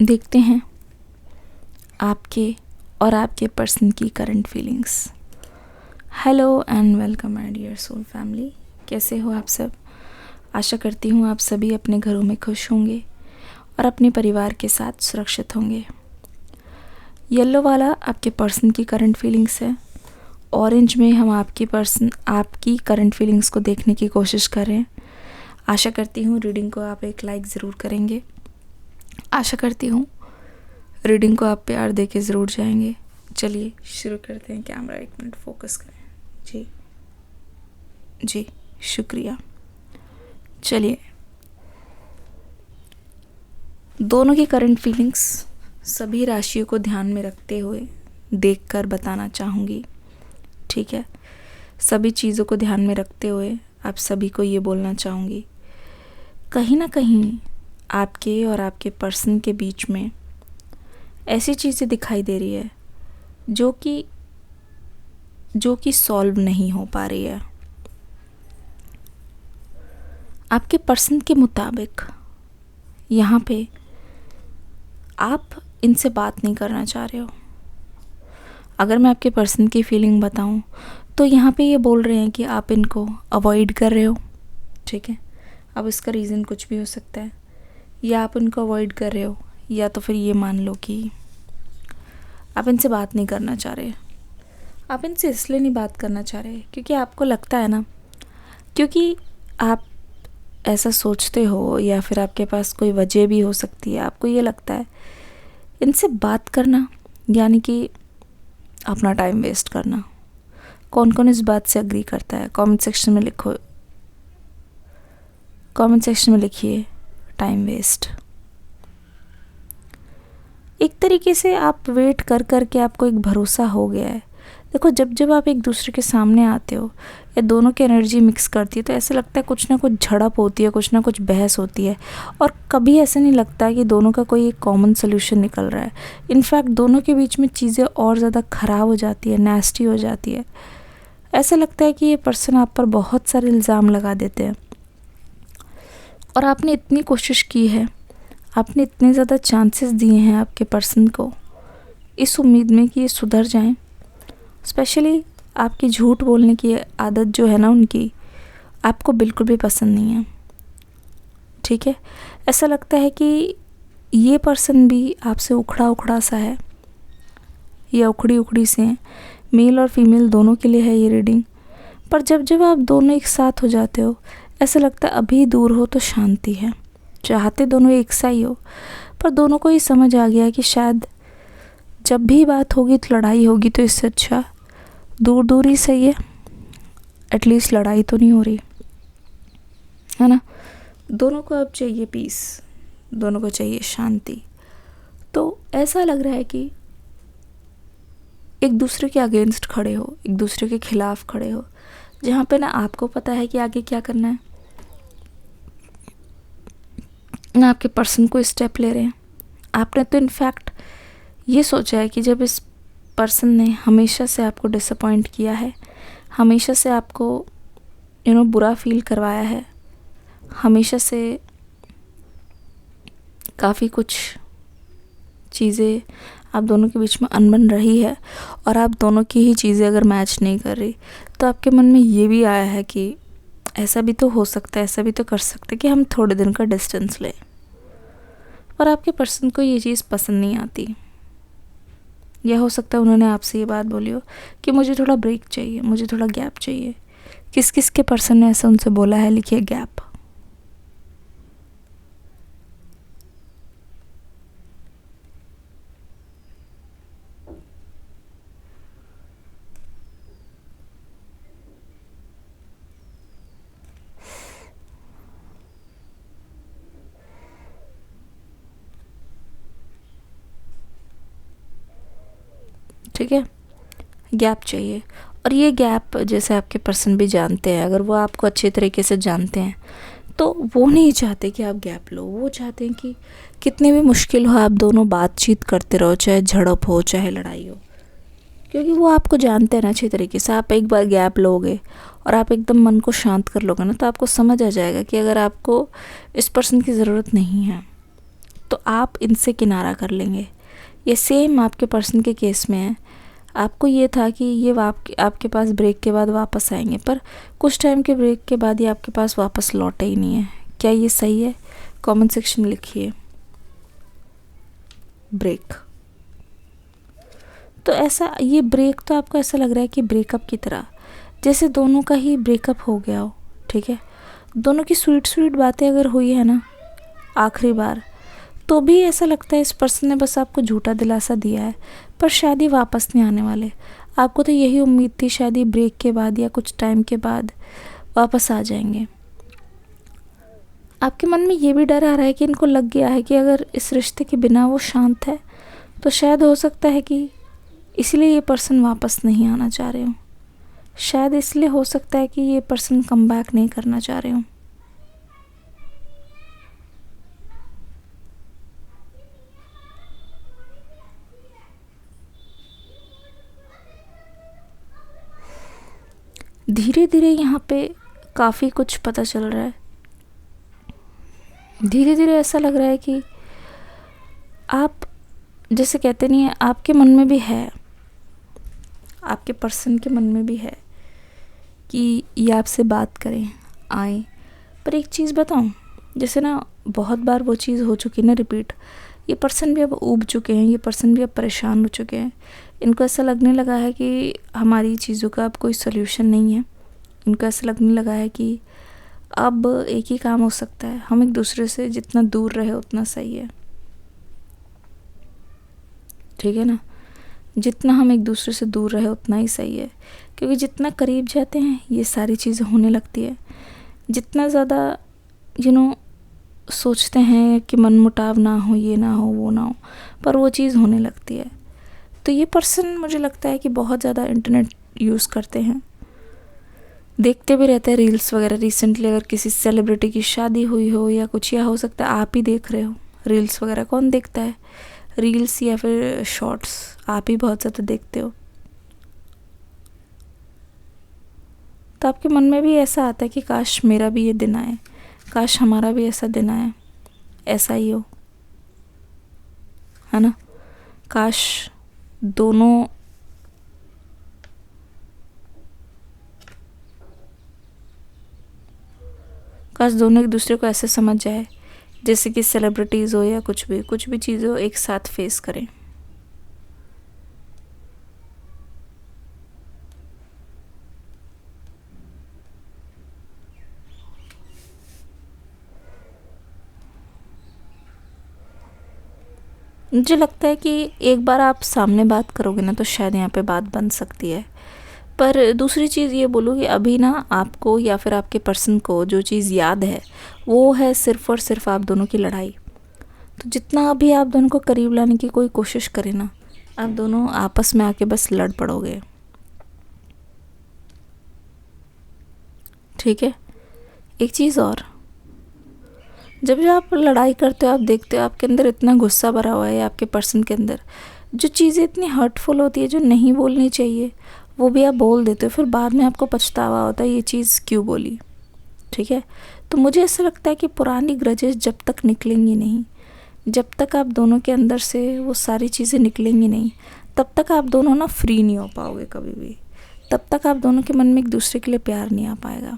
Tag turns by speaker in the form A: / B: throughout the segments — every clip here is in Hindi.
A: देखते हैं आपके और आपके पर्सन की current feelings. Hello and welcome my dear soul family. कैसे हो आप सब? आशा करती हूँ आप सभी अपने घरों में खुश होंगे और अपने परिवार के साथ सुरक्षित होंगे। येलो वाला आपके पर्सन की करंट फीलिंग्स है। ऑरेंज में हम आपकी करंट फीलिंग्स को देखने की कोशिश कर रहे हैं। आशा करती हूँ रीडिंग को आप एक लाइक ज़रूर करेंगे। आशा करती हूँ रीडिंग को आप प्यार दे के ज़रूर जाएंगे। चलिए शुरू करते हैं। कैमरा 1 मिनट फोकस करें। जी शुक्रिया। चलिए, दोनों की करंट फीलिंग्स सभी राशियों को ध्यान में रखते हुए देखकर बताना चाहूँगी। ठीक है, सभी चीज़ों को ध्यान में रखते हुए आप सभी को ये बोलना चाहूँगी, कहीं ना कहीं आपके और आपके पर्सन के बीच में ऐसी चीज़ें दिखाई दे रही है जो कि सॉल्व नहीं हो पा रही है। आपके पर्सन के मुताबिक यहाँ पे आप इनसे बात नहीं करना चाह रहे हो। अगर मैं आपके पर्सन की फीलिंग बताऊँ तो यहाँ पे ये बोल रहे हैं कि आप इनको अवॉइड कर रहे हो। ठीक है, अब इसका रीज़न कुछ भी हो सकता है, या आप उनको अवॉइड कर रहे हो या तो फिर ये मान लो कि आप इनसे बात नहीं करना चाह रहे। आप इनसे इसलिए नहीं बात करना चाह रहे क्योंकि आपको लगता है ना, क्योंकि आप ऐसा सोचते हो या फिर आपके पास कोई वजह भी हो सकती है। आपको ये लगता है इनसे बात करना यानी कि अपना टाइम वेस्ट करना। कौन कौन इस बात से एग्री करता है? कमेंट सेक्शन में लिखो। कमेंट सेक्शन में लिखिए टाइम वेस्ट। एक तरीके से आप वेट कर कर के आपको एक भरोसा हो गया है। देखो, जब आप एक दूसरे के सामने आते हो या दोनों की एनर्जी मिक्स करती है तो ऐसा लगता है कुछ ना कुछ झड़प होती है, कुछ ना कुछ बहस होती है, और कभी ऐसा नहीं लगता है कि दोनों का कोई एक कॉमन सोल्यूशन निकल रहा है। इनफैक्ट दोनों के बीच में चीज़ें और ज़्यादा ख़राब हो जाती है, नेस्टी हो जाती है। ऐसा लगता है कि ये पर्सन आप पर बहुत सारे इल्ज़ाम लगा देते हैं और आपने इतनी कोशिश की है, आपने इतने ज़्यादा चांसेस दिए हैं आपके पर्सन को इस उम्मीद में कि ये सुधर जाएं। स्पेशली आपकी झूठ बोलने की आदत जो है ना उनकी, आपको बिल्कुल भी पसंद नहीं है। ठीक है, ऐसा लगता है कि ये पर्सन भी आपसे उखड़ा उखड़ा सा है या उखड़ी उखड़ी से हैं। मेल और फीमेल दोनों के लिए है ये रीडिंग। पर जब आप दोनों एक साथ हो जाते हो ऐसा लगता है अभी दूर हो तो शांति है। चाहते दोनों एक सा ही हो, पर दोनों को ये समझ आ गया कि शायद जब भी बात होगी तो लड़ाई होगी, तो इससे अच्छा दूर दूर ही सही है। एटलीस्ट लड़ाई तो नहीं हो रही है ना। दोनों को अब चाहिए पीस, दोनों को चाहिए शांति। तो ऐसा लग रहा है कि एक दूसरे के अगेंस्ट खड़े हो, एक दूसरे के खिलाफ खड़े हो, जहाँ पे ना आपको पता है कि आगे क्या करना है, ना आपके पर्सन को स्टेप ले रहे हैं। आपने तो इनफैक्ट ये सोचा है कि जब इस पर्सन ने हमेशा से आपको डिसअपॉइंट किया है, हमेशा से आपको बुरा फील करवाया है, हमेशा से काफ़ी कुछ चीज़ें आप दोनों के बीच में अनबन रही है, और आप दोनों की ही चीज़ें अगर मैच नहीं कर रही तो आपके मन में ये भी आया है कि ऐसा भी तो हो सकता है, ऐसा भी तो कर सकते कि हम थोड़े दिन का डिस्टेंस लें। और आपके पर्सन को ये चीज़ पसंद नहीं आती, या हो सकता है उन्होंने आपसे ये बात बोली हो कि मुझे थोड़ा ब्रेक चाहिए, मुझे थोड़ा गैप चाहिए। किस किस के पर्सन ने ऐसा उनसे बोला है? लिखिए गैप। ठीक है, गैप चाहिए। और ये गैप जैसे आपके पर्सन भी जानते हैं, अगर वो आपको अच्छे तरीके से जानते हैं तो वो नहीं चाहते कि आप गैप लो। वो चाहते हैं कि कितनी भी मुश्किल हो आप दोनों बातचीत करते रहो, चाहे झड़प हो चाहे लड़ाई हो, क्योंकि वो आपको जानते हैं ना अच्छी तरीके से। आप एक बार गैप लोगे और आप एकदम मन को शांत कर लोगे ना, तो आपको समझ आ जाएगा कि अगर आपको इस पर्सन की ज़रूरत नहीं है तो आप इनसे किनारा कर लेंगे। ये सेम आपके पर्सन के केस में है। आपको ये था कि ये आपके पास ब्रेक के बाद वापस आएंगे, पर कुछ टाइम के ब्रेक के बाद ये आपके पास वापस लौटे ही नहीं है। क्या ये सही है? कमेंट सेक्शन में लिखिए ब्रेक। तो ऐसा ये ब्रेक तो आपको ऐसा लग रहा है कि ब्रेकअप की तरह, जैसे दोनों का ही ब्रेकअप हो गया हो। ठीक है, दोनों की स्वीट स्वीट बातें अगर हुई है ना आखिरी बार, तो भी ऐसा लगता है इस पर्सन ने बस आपको झूठा दिलासा दिया है, पर शादी वापस नहीं आने वाले। आपको तो यही उम्मीद थी शादी ब्रेक के बाद या कुछ टाइम के बाद वापस आ जाएंगे। आपके मन में ये भी डर आ रहा है कि इनको लग गया है कि अगर इस रिश्ते के बिना वो शांत है, तो शायद हो सकता है कि इसलिए ये पर्सन वापस नहीं आना चाह रहे हो। शायद इसलिए हो सकता है कि ये पर्सन कम बैक नहीं करना चाह रहे हो। धीरे धीरे यहाँ पे काफ़ी कुछ पता चल रहा है। धीरे धीरे ऐसा लग रहा है कि आप जैसे कहते नहीं है, आपके मन में भी है, आपके पर्सन के मन में भी है कि ये आपसे बात करें, आए। पर एक चीज़ बताऊं, जैसे ना बहुत बार वो चीज़ हो चुकी ना रिपीट, ये पर्सन भी अब ऊब चुके हैं, ये पर्सन भी अब परेशान हो चुके हैं। इनको ऐसा लगने लगा है कि हमारी चीज़ों का अब कोई सल्यूशन नहीं है। इनको ऐसा लगने लगा है कि अब एक ही काम हो सकता है, हम एक दूसरे से जितना दूर रहे उतना सही है। ठीक है ना, जितना हम एक दूसरे से दूर रहे उतना ही सही है, क्योंकि जितना करीब जाते हैं ये सारी चीज़ें होने लगती है। जितना ज़्यादा सोचते हैं कि मनमुटाव ना हो, ये ना हो, वो ना हो, पर वो चीज़ होने लगती है। तो ये पर्सन मुझे लगता है कि बहुत ज़्यादा इंटरनेट यूज़ करते हैं, देखते भी रहते हैं रील्स वगैरह। रिसेंटली अगर किसी सेलिब्रिटी की शादी हुई हो या कुछ, या हो सकता है आप ही देख रहे हो रील्स वगैरह। कौन देखता है रील्स या फिर शॉर्ट्स? आप ही बहुत ज़्यादा देखते हो। तो आपके मन में भी ऐसा आता है कि काश मेरा भी ये दिन आए, काश हमारा भी ऐसा दिन आए, ऐसा ही हो, है ना। काश दोनों एक दूसरे को ऐसे समझ जाए जैसे कि सेलिब्रिटीज़ हो या कुछ भी चीज़ हो, एक साथ फेस करें। मुझे लगता है कि एक बार आप सामने बात करोगे ना तो शायद यहाँ पे बात बन सकती है। पर दूसरी चीज़ ये बोलूँ कि अभी ना आपको या फिर आपके पर्सन को जो चीज़ याद है वो है सिर्फ़ और सिर्फ आप दोनों की लड़ाई। तो जितना अभी आप दोनों को करीब लाने की कोई कोशिश करें ना, आप दोनों आपस में आके बस लड़ पड़ोगे। ठीक है, एक चीज़ और, जब आप लड़ाई करते हो आप देखते हो आपके अंदर इतना गुस्सा भरा हुआ है, आपके पर्सन के अंदर जो चीज़ें इतनी हर्टफुल होती है जो नहीं बोलनी चाहिए वो भी आप बोल देते हो, फिर बाद में आपको पछतावा होता है ये चीज़ क्यों बोली। ठीक है, तो मुझे ऐसा लगता है कि पुरानी ग्रजेस जब तक निकलेंगी नहीं, जब तक आप दोनों के अंदर से वो सारी चीज़ें निकलेंगी नहीं, तब तक आप दोनों ना फ्री नहीं हो पाओगे कभी भी। तब तक आप दोनों के मन में एक दूसरे के लिए प्यार नहीं आ पाएगा।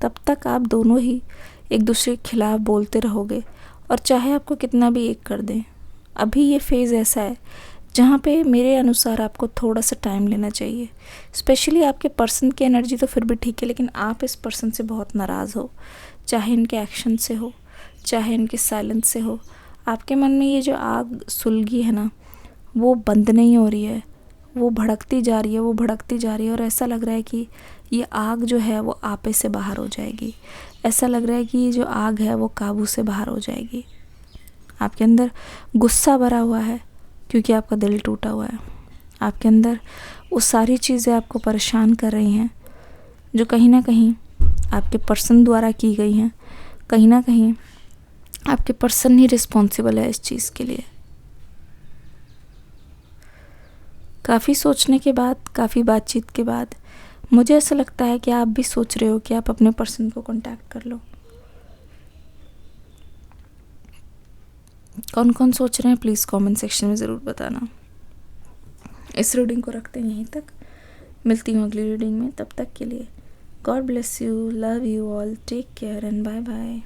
A: तब तक आप दोनों ही एक दूसरे के खिलाफ़ बोलते रहोगे, और चाहे आपको कितना भी एक कर दें। अभी ये फेज़ ऐसा है जहाँ पे मेरे अनुसार आपको थोड़ा सा टाइम लेना चाहिए। स्पेशली आपके पर्सन की एनर्जी तो फिर भी ठीक है, लेकिन आप इस पर्सन से बहुत नाराज़ हो, चाहे इनके एक्शन से हो, चाहे इनके साइलेंस से हो। आपके मन में ये जो आग सुलगी है ना, वो बंद नहीं हो रही है, वो भड़कती जा रही है, वो भड़कती जा रही है। और ऐसा लग रहा है कि ये आग जो है वो आपे से बाहर हो जाएगी। ऐसा लग रहा है कि ये जो आग है वो काबू से बाहर हो जाएगी। आपके अंदर गुस्सा भरा हुआ है क्योंकि आपका दिल टूटा हुआ है। आपके अंदर वो सारी चीज़ें आपको परेशान कर रही हैं जो कहीं ना कहीं आपके पर्सन द्वारा की गई हैं। कहीं ना कहीं आपके पर्सन ही रिस्पॉन्सिबल है इस चीज़ के लिए। काफ़ी सोचने के बाद, काफ़ी बातचीत के बाद मुझे ऐसा लगता है कि आप भी सोच रहे हो कि आप अपने पर्सन को कांटेक्ट कर लो। कौन कौन सोच रहे हैं प्लीज़ कमेंट सेक्शन में ज़रूर बताना। इस रीडिंग को रखते हैं यहीं तक, मिलती हूँ अगली रीडिंग में, तब तक के लिए God bless you, love you all, take care and bye bye.